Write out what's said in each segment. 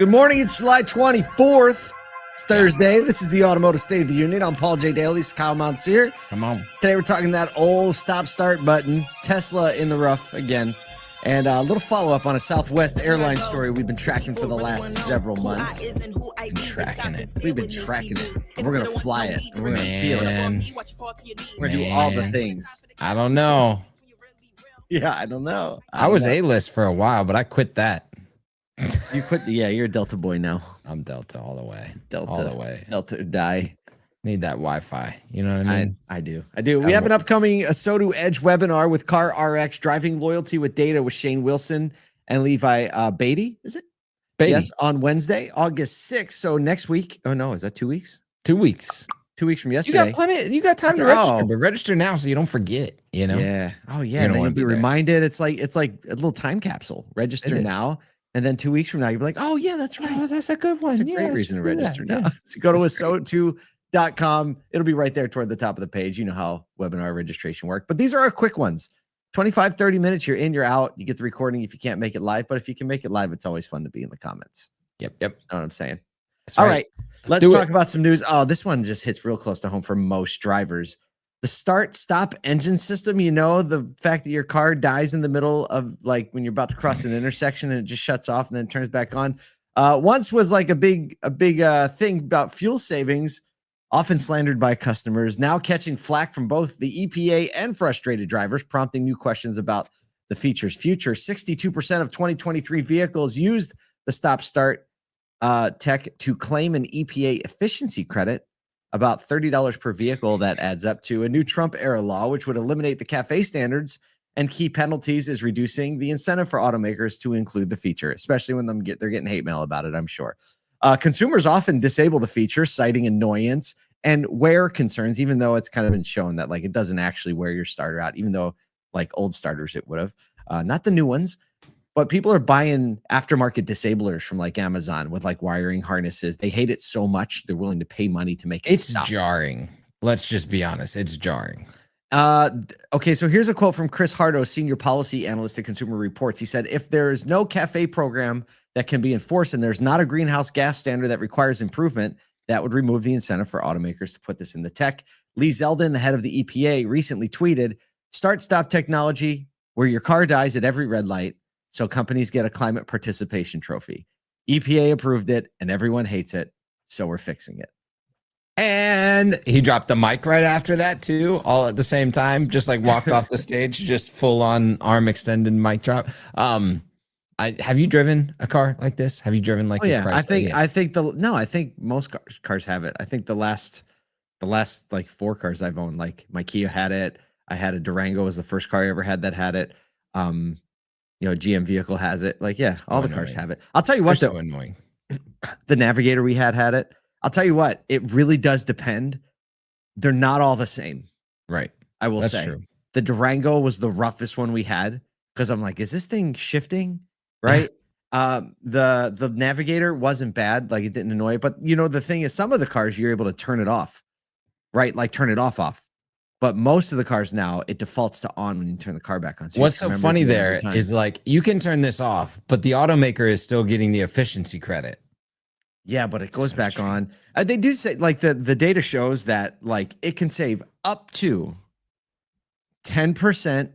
Good morning. It's July 24th. It's Thursday. This is the Automotive State of the Union. I'm Paul J. Daly. It's Kyle Mountsier. Come on. Today we're talking that old stop-start button. Tesla in the rough again. And a little follow-up on a Southwest Airlines story we've been tracking for the last several months. Been tracking it. We've been tracking it. And we're going to fly it. And we're going to feel it. We're going to do all the things. I don't know. Yeah, I don't know. I was A-list for a while, but I quit that. You quit? Yeah, you're a Delta boy now. I'm Delta all the way. Delta. All the way. Delta or die. Need that Wi-Fi. You know what I mean? I do. We have an upcoming Soto Edge webinar with Car RX, Driving Loyalty with Data with Shane Wilson and Levi Beatty. Is it? Beatty. Yes, on Wednesday, August 6th. So next week. Oh, no. Is that 2 weeks? 2 weeks. 2 weeks from yesterday. You got time to register, but register now so you don't forget, you know? Yeah. Oh, yeah. And then you'll be reminded. It's like a little time capsule. Register now. And then 2 weeks from now, you'll be like, oh, yeah, that's right. Oh, that's a good one. That's a great reason to register now. So go to asoto.com. It'll be right there toward the top of the page. You know how webinar registration works. But these are our quick ones. 25, 30 minutes. You're in, you're out. You get the recording if you can't make it live. But if you can make it live, it's always fun to be in the comments. Yep. You know what I'm saying? All right. Let's talk about some news. Oh, this one just hits real close to home for most drivers. The start-stop engine system, you know, the fact that your car dies in the middle of, like, when you're about to cross an intersection and it just shuts off and then turns back on. Once was like a big thing about fuel savings, often slandered by customers, now catching flack from both the EPA and frustrated drivers, prompting new questions about the feature's future. 62% of 2023 vehicles used the stop-start tech to claim an EPA efficiency credit, about $30 per vehicle. That adds up to a new Trump-era law, which would eliminate the CAFE standards and key penalties, is reducing the incentive for automakers to include the feature, especially when they're getting hate mail about it, I'm sure. Consumers often disable the feature, citing annoyance and wear concerns, even though it's kind of been shown that, like, it doesn't actually wear your starter out, even though, like, old starters it would have. Not the new ones. But people are buying aftermarket disablers from, like, Amazon with, like, wiring harnesses. They hate it so much they're willing to pay money to make it stop. It's jarring. Let's just be honest. It's jarring. Okay, so here's a quote from Chris Harto, senior policy analyst at Consumer Reports. He said, if there is no CAFE program that can be enforced and there's not a greenhouse gas standard that requires improvement, that would remove the incentive for automakers to put this in the tech. Lee Zeldin, the head of the EPA, recently tweeted, start-stop technology where your car dies at every red light, so companies get a climate participation trophy. EPA approved it, and everyone hates it, so we're fixing it. And he dropped the mic right after that, too, all at the same time, just like walked off the stage, just full-on arm extended mic drop. Have you driven a car like this? Have you driven like I think most cars have it. I think the last like 4 cars I've owned, like my Kia had it. I had a Durango, was the first car I ever had that had it. GM vehicle has it. Like, yeah, all the cars have it. I'll tell you what, though, so annoying. The Navigator we had it. I'll tell you what, it really does depend. They're not all the same. Right. I will say. True. The Durango was the roughest one we had because I'm like, is this thing shifting? Right. The Navigator wasn't bad. Like, it didn't annoy it. But, you know, the thing is, some of the cars you're able to turn it off. Right. Like, turn it off. But most of the cars now, it defaults to on when you turn the car back on. So what's so funny there is, like, you can turn this off, but the automaker is still getting the efficiency credit. Yeah, but it goes back on. They do say, like, the data shows that, like, it can save up to 10%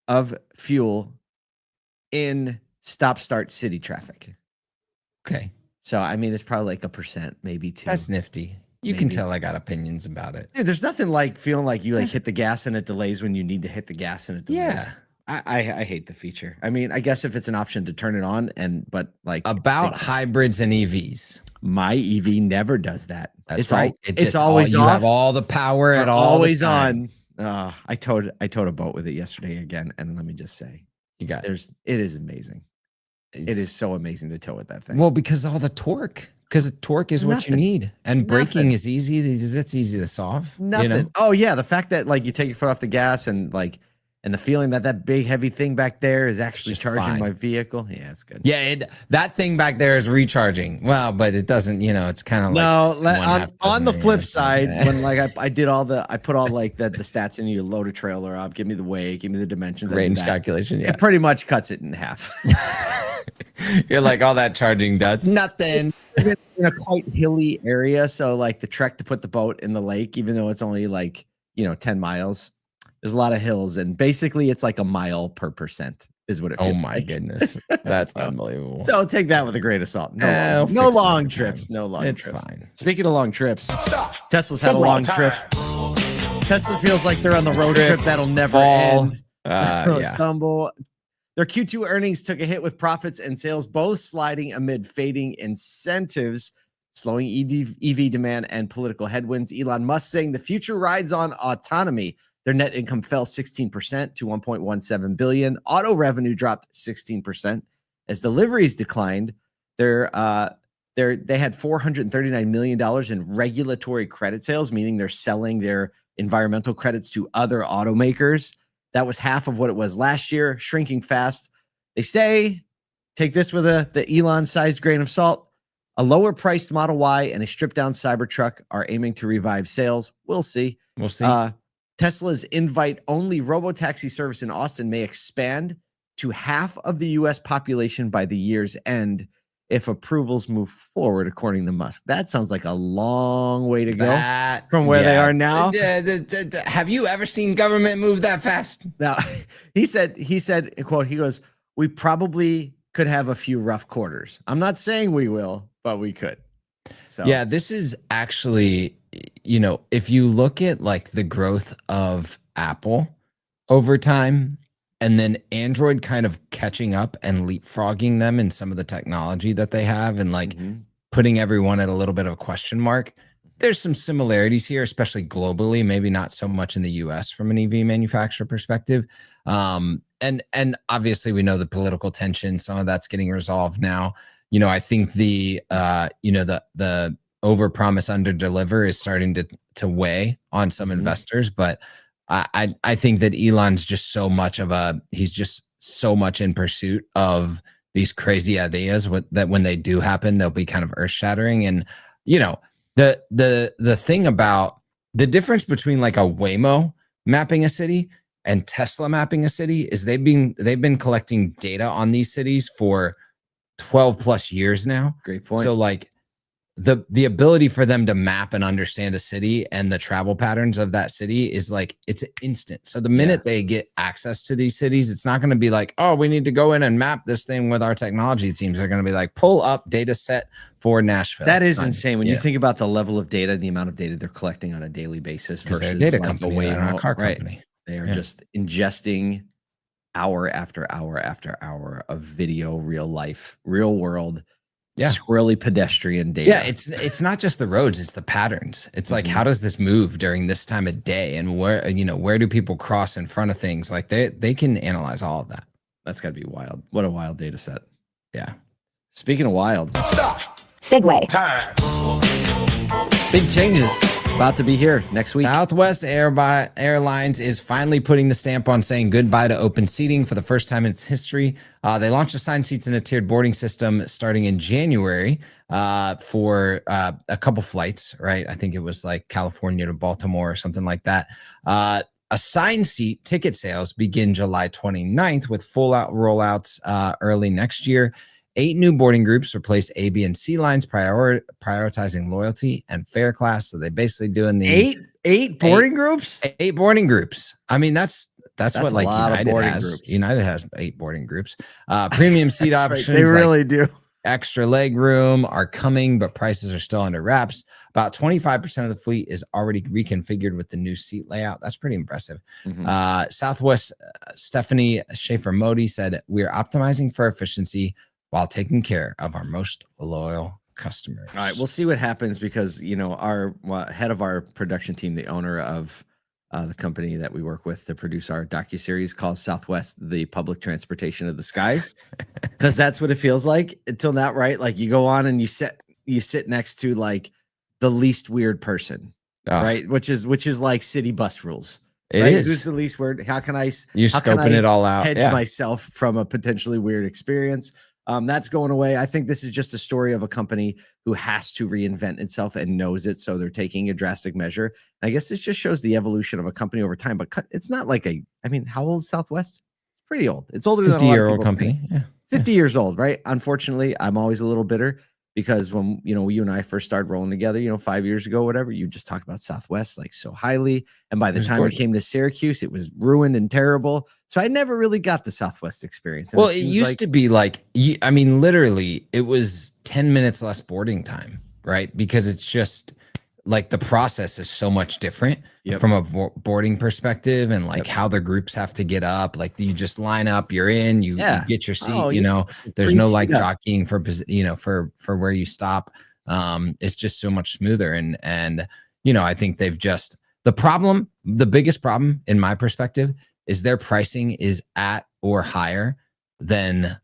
of fuel in stop-start city traffic. Okay. So, I mean, it's probably like 1%, maybe 2%. That's nifty. You can tell I got opinions about it. Dude, there's nothing like feeling like you, like, hit the gas and it delays when you need to hit the gas and it delays. Yeah. I hate the feature. I mean, I guess if it's an option to turn it on, but like about hybrids and EVs. My EV never does that. That's right. It's always off. You have all the power at all. Always on. I towed a boat with it yesterday again, and let me just say, it is amazing. It is so amazing to tow with that thing. Well, because all the torque. Because torque is what you need, and braking is easy. It's easy to solve. Nothing. You know? Oh yeah, the fact that, like, you take your foot off the gas and and the feeling that that big heavy thing back there is actually just charging fine. my vehicle. Yeah, it's good. Yeah, that thing back there is recharging. Well, but it doesn't, it's kind of like on the flip side, when like I did I put all like the stats in, you load a trailer up, give me the weight, give me the dimensions, range calculation. Yeah, it pretty much cuts it in half. You're like, all that charging does nothing. In a quite hilly area, so like the trek to put the boat in the lake, even though it's only like 10 miles, there's a lot of hills, and basically it's like a mile per percent is what it feels. Oh my goodness, that's unbelievable. So take that with a grain of salt. No long trips. It's fine. Speaking of long trips, Tesla's had a long trip. Tesla feels like they're on the road trip that'll never end. Stumble. Their Q2 earnings took a hit, with profits and sales both sliding amid fading incentives, slowing EV demand, and political headwinds. Elon Musk saying the future rides on autonomy. Their net income fell 16% to $1.17 billion. Auto revenue dropped 16% as deliveries declined. They had $439 million in regulatory credit sales, meaning they're selling their environmental credits to other automakers. That was half of what it was last year, shrinking fast. They say, take this with the Elon-sized grain of salt, a lower-priced Model Y and a stripped-down Cybertruck are aiming to revive sales. We'll see. Tesla's invite-only robotaxi service in Austin may expand to half of the U.S. population by the year's end if approvals move forward, according to Musk. That sounds like a long way to go from where they are now. Have you ever seen government move that fast? Now, he said, quote, he goes, we probably could have a few rough quarters. I'm not saying we will, but we could. So yeah, this is actually, if you look at like the growth of Apple over time, and then Android kind of catching up and leapfrogging them in some of the technology that they have, and like putting everyone at a little bit of a question mark. There's some similarities here, especially globally, maybe not so much in the US from an EV manufacturer perspective. And obviously we know the political tension, some of that's getting resolved now. I think the overpromise under deliver is starting to weigh on some investors, but I think that Elon's just he's just so much in pursuit of these crazy ideas that when they do happen, they'll be kind of earth shattering. And, the thing about the difference between like a Waymo mapping a city and Tesla mapping a city is they've been collecting data on these cities for 12 plus years now. Great point. So like, the ability for them to map and understand a city and the travel patterns of that city is like, it's instant. So the minute they get access to these cities, it's not going to be like, oh, we need to go in and map this thing with our technology teams. They're going to be like, pull up data set for Nashville. That is insane when you think about the level of data, the amount of data they're collecting on a daily basis versus a data like company, they're not a car company. They are just ingesting hour after hour after hour of video, real life, real world, squirrely pedestrian data. Yeah, it's not just the roads, it's the patterns. It's like, how does this move during this time of day, and where do people cross in front of things? Like they can analyze all of that. That's got to be wild. What a wild data set. Yeah. Speaking of wild, stop. Segue time. Big changes about to be here next week. Southwest Airlines is finally putting the stamp on saying goodbye to open seating for the first time in its history. They launched assigned seats in a tiered boarding system starting in January for a couple flights, right? I think it was like California to Baltimore or something like that. Assigned seat ticket sales begin July 29th with full out rollouts early next year. 8 new boarding groups replace A, B, and C lines, prioritizing loyalty and fare class. So they basically doing the eight boarding groups. 8 boarding groups. I mean, that's what like United has. Groups. United has 8 boarding groups. Premium seat options. Right. They really do. Extra leg room are coming, but prices are still under wraps. About 25% of the fleet is already reconfigured with the new seat layout. That's pretty impressive. Southwest Stephanie Schaefer-Modi said, "We're optimizing for efficiency while taking care of our most loyal customers." All right, we'll see what happens because, our head of our production team, the owner of the company that we work with to produce our docuseries, calls Southwest the public transportation of the skies, because that's what it feels like until now, right? Like you go on and you sit next to like the least weird person, right? Which is like city bus rules. It right? is. Who's the least weird? How can I You're scoping it all out. hedge myself from a potentially weird experience? That's going away. I think this is just a story of a company who has to reinvent itself and knows it. So they're taking a drastic measure. I guess this just shows the evolution of a company over time, but it's not like how old is Southwest? It's pretty old. It's older than a lot of people company. think. 50 years old, right? Unfortunately, I'm always a little bitter because when, you and I first started rolling together, 5 years ago, whatever, you just talked about Southwest like so highly. And by the time we came to Syracuse, it was ruined and terrible. So I never really got the Southwest experience. And well, it used to be literally it was 10 minutes less boarding time, right? Because it's just like the process is so much different from a boarding perspective, and like how the groups have to get up. Like you just line up, you're in, you get your seat, there's no like jockeying for where you stop. It's just so much smoother. And I think they've just, the biggest problem in my perspective is their pricing is at or higher than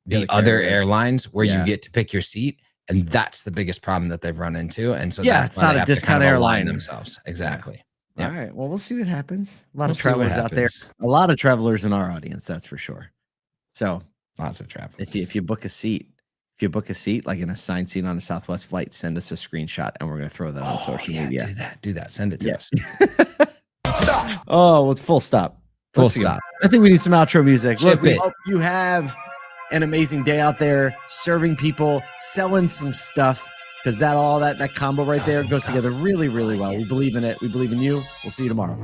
the other airlines where you get to pick your seat. And that's the biggest problem that they've run into. And so it's not a discount airline themselves. Exactly. Yeah. All right. Well, we'll see what happens. A lot of travelers out there. A lot of travelers in our audience, that's for sure. So lots of travelers. If you book a seat, like an assigned seat on a Southwest flight, send us a screenshot and we're going to throw that on social media. Do that. Send it to us. Stop. Oh, well, it's full stop. Full stop. I think we need some outro music. Look, we hope you have an amazing day out there serving people, selling some stuff, because that combo right there goes together really, really well. We believe in it. We believe in you. We'll see you tomorrow.